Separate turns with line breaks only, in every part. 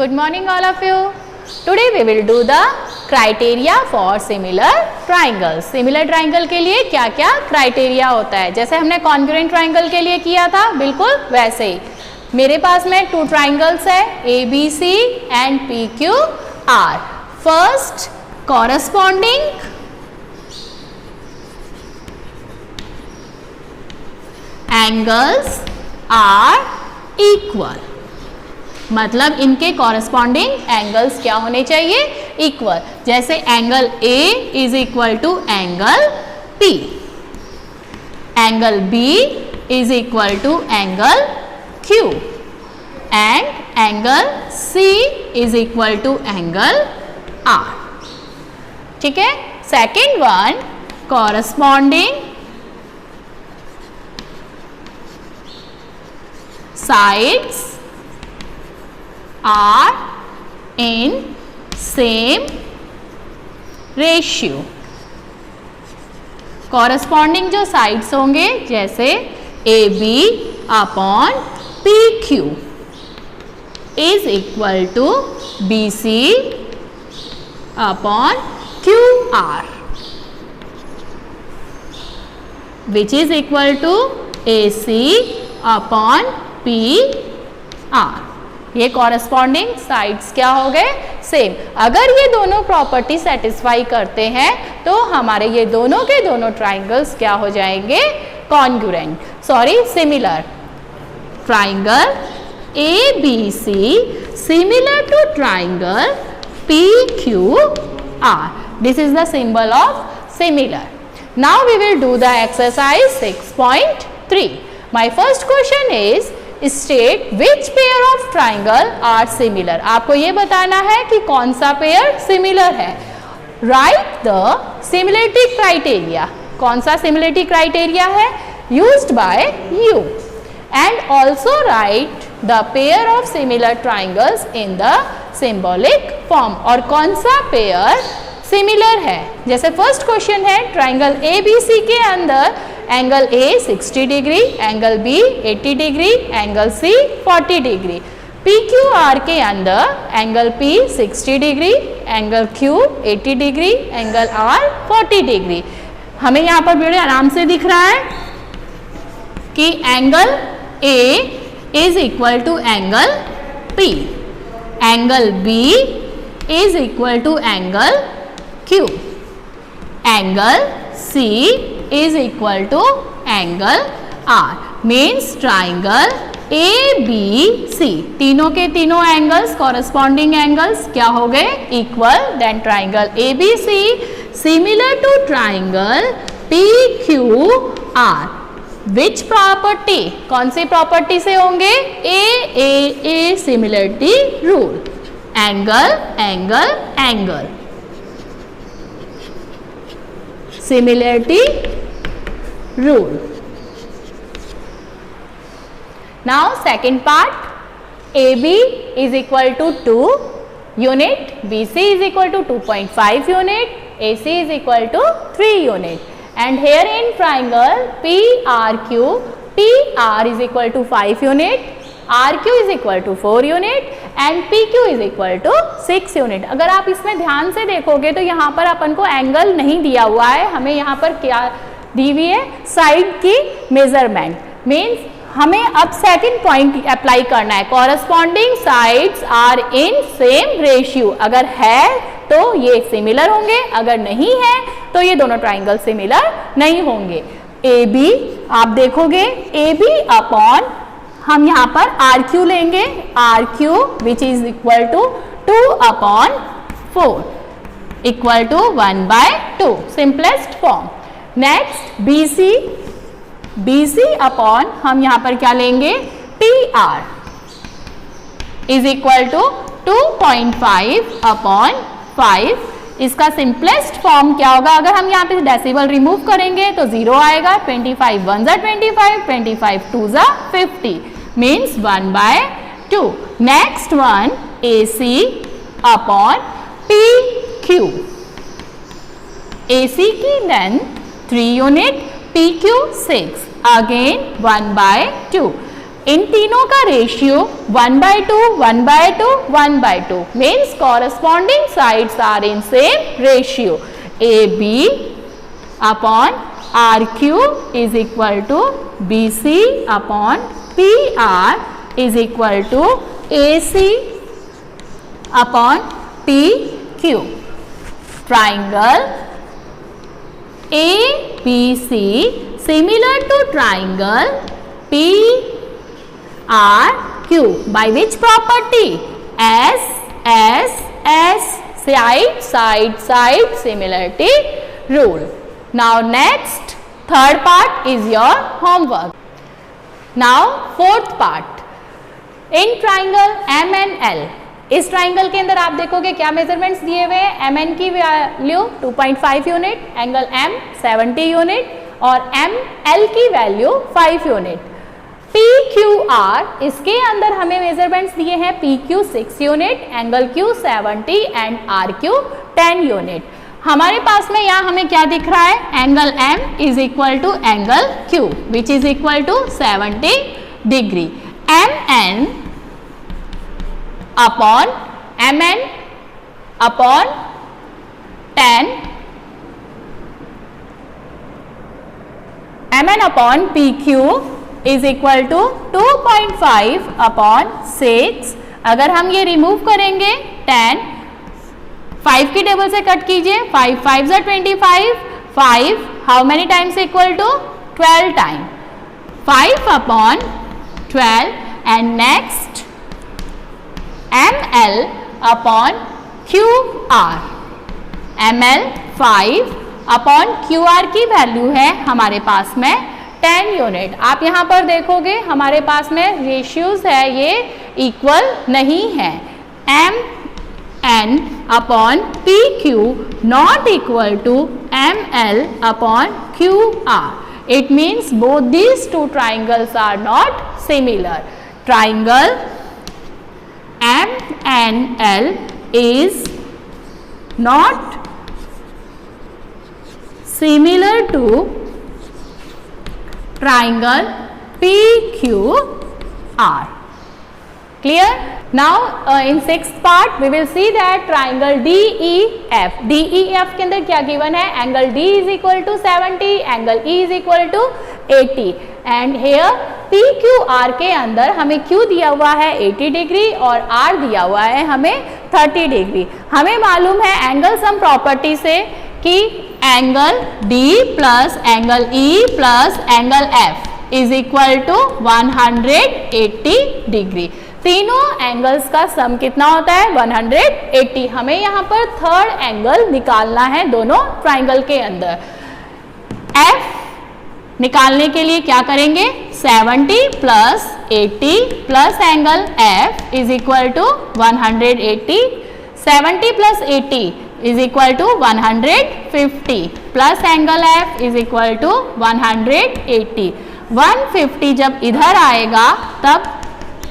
Good morning all of you. Today we will do the criteria for similar triangles. Similar triangle के लिए क्या क्या criteria होता है, जैसे हमने congruent triangle के लिए किया था बिल्कुल वैसे ही। मेरे पास में 2 triangles है ABC and PQR. First corresponding angles are equal, मतलब इनके कॉरेस्पॉन्डिंग एंगल्स क्या होने चाहिए, इक्वल। जैसे angle A is equal to angle P, angle B is equal to angle Q and angle C is equal to angle R। ठीक है। Second one, corresponding sides are in same ratio। Corresponding जो sides होंगे जैसे AB upon PQ is equal to BC upon QR which is equal to AC upon PR। ये corresponding sides क्या हो गए, same. अगर ये दोनों प्रॉपर्टी सेटिस्फाई करते हैं तो हमारे ये दोनों के दोनों ट्राइंगल्स क्या हो जाएंगे, congruent, sorry similar. Triangle ABC similar to triangle PQR, this is the symbol of similar. Now we will do the exercise 6.3। My first question is state which pair of triangle are similar. आपको ये बताना है कि कौन सा pair similar है। Write the similarity criteria. कौन सा सिमिलरिटी क्राइटेरिया है, used by you, and also write the pair of similar triangles in the symbolic form. और कौन सा पेयर सिमिलर है, जैसे फर्स्ट क्वेश्चन है ट्राइंगल ABC के अंदर angle A 60 degree, angle B 80 degree, angle C 40 degree. PQR के अंदर angle P 60 degree, angle Q 80 degree, angle R 40 degree. हमें यहाँ पर बड़े आराम से दिख रहा है कि angle A is equal to angle P, angle B is equal to angle Q, angle C is equal to angle R, means triangle ABC तीनों के तीनों एंगल्स कॉरेस्पॉन्डिंग एंगल्स क्या हो गए, equal. Then triangle ABC similar to triangle PQR, which property, कौन सी property से होंगे, AAA similarity rule, angle angle angle, similarity rule. Now second part, AB is equal to 2 unit, BC is equal to 2.5 unit, AC is equal to 3 unit, and here in triangle PRQ, PR is equal to 5 unit, RQ is equal to 4 unit and PQ is equal to 6 unit। अगर आप इसमें ध्यान से देखोगे तो यहाँ पर अपन को एंगल नहीं दिया हुआ है, हमें यहाँ पर क्या दी हुई है, साइड की मेजरमेंट। मीन्स हमें अब सेकंड पॉइंट अप्लाई करना है, corresponding sides are in same ratio. अगर है तो ये सिमिलर होंगे, अगर नहीं है तो ये दोनों ट्राइंगल सिमिलर नहीं होंगे। AB आप देखोगे AB अपॉन हम यहाँ पर RQ लेंगे, RQ which is equal to 2 upon 4 equal to 1/2, simplest form. Next BC, BC upon हम यहाँ पर क्या लेंगे, PR is equal to 2.5 upon 5। इसका सिंपलेस्ट फॉर्म क्या होगा, अगर हम यहाँ पे डेसिबल रिमूव करेंगे तो 0 आएगा, 25 1 जा 25, 25 2 जा 50, means 1/2। Next one AC upon PQ, AC की लेंथ 3 यूनिट, PQ 6, अगेन 1/2। इन तीनों का ratio 1/2, 1/2, 1/2 means corresponding sides are in same ratio. AB upon RQ is equal to BC upon PR is equal to AC upon PQ. Triangle ABC similar to triangle PRQ by which property? S side similarity rule. Now next third part is your homework. Now fourth part. In triangle MNL, इस triangle के अंदर आप देखोगे क्या measurements दिए हुए हैं. MN की value 2.5 unit, angle M 70 unit और ML की वैल्यू 5 यूनिट. PQR इसके अंदर हमें मेजरमेंट्स दिए हैं. PQ 6 unit, angle Q 70 and RQ 10 unit. हमारे पास में यहाँ हमें क्या दिख रहा है? Angle M is equal to angle Q which is equal to 70 degree. MN upon MN upon 10 MN upon PQ is equal to 2.5 upon 6. अगर हम ये रिमूव करेंगे 10, 5 की टेबल से कट कीजिए. 5 5 are 25. 5 how many times equal to 12 time. 5 upon 12 and next ML upon QR. ML 5 upon QR की value है हमारे पास में 10 यूनिट. आप यहाँ पर देखोगे हमारे पास में रेशियोज है ये इक्वल नहीं है. MN upon PQ not equal to ML upon QR. It means both these two triangles are not similar. Triangle MNL is not similar to triangle PQR. Clear? Now in sixth part we will see that triangle DEF. DEF के अंदर क्या given है? Angle D is equal to 70, angle E is equal to 80 and here PQR के अंदर हमें Q दिया हुआ है 80 डिग्री और R दिया हुआ है हमें 30 डिग्री. हमें मालूम है एंगल सम प्रॉपर्टी से कि angle D plus angle E plus angle F is equal to 180 degree. तीनों एंगल्स का सम कितना होता है? 180. हमें यहाँ पर थर्ड एंगल निकालना है दोनों ट्राइंगल के अंदर. F निकालने के लिए क्या करेंगे? 70 plus 80 plus angle F is equal to 180. 70 plus 80 is equal to 150 plus angle F is equal to 180. 150 जब इधर आएगा तब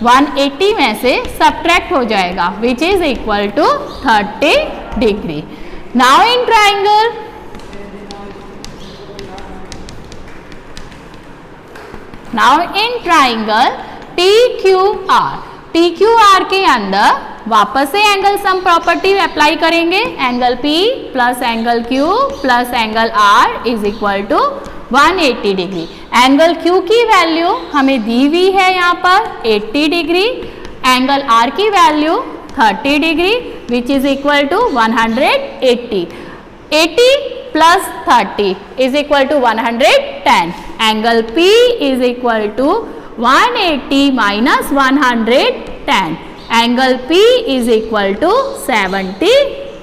180 में से सब्ट्रैक्ट हो जाएगा which is equal to 30 degree. Now in triangle PQR. PQR के अंदर वापस से एंगल सम प्रॉपर्टी अप्लाई करेंगे. Angle P plus angle Q plus angle R is equal to 180 degree. Angle Q की वैल्यू हमें दी हुई है यहाँ पर 80 डिग्री. एंगल R की value 30 degree which is equal to 180. 80 plus 30 is equal to 110. Angle P is equal to 180 minus 110. Angle P is equal to 70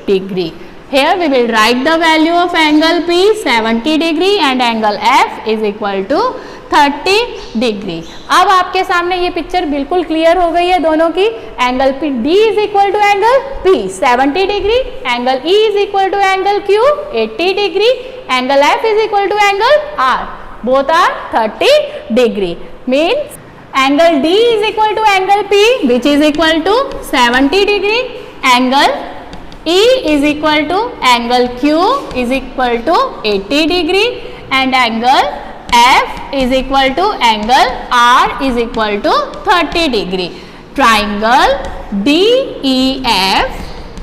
degree. Here we will write the value of angle P 70 degree and angle F is equal to 30 degree. अब आपके सामने ये picture बिल्कुल clear हो गई है दोनों की. Angle P D is equal to angle P 70 degree. Angle E is equal to angle Q 80 degree. Angle F is equal to angle R. Both are 30 degree. Means angle D is equal to angle P which is equal to 70 degree. Angle E is equal to angle Q is equal to 80 degree and angle F is equal to angle R is equal to 30 degree. Triangle DEF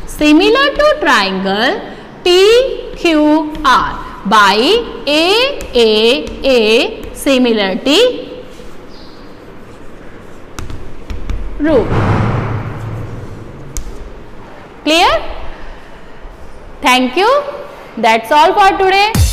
similar to triangle TQR by AAA similarity rule. Clear? Thank you. That's all for today.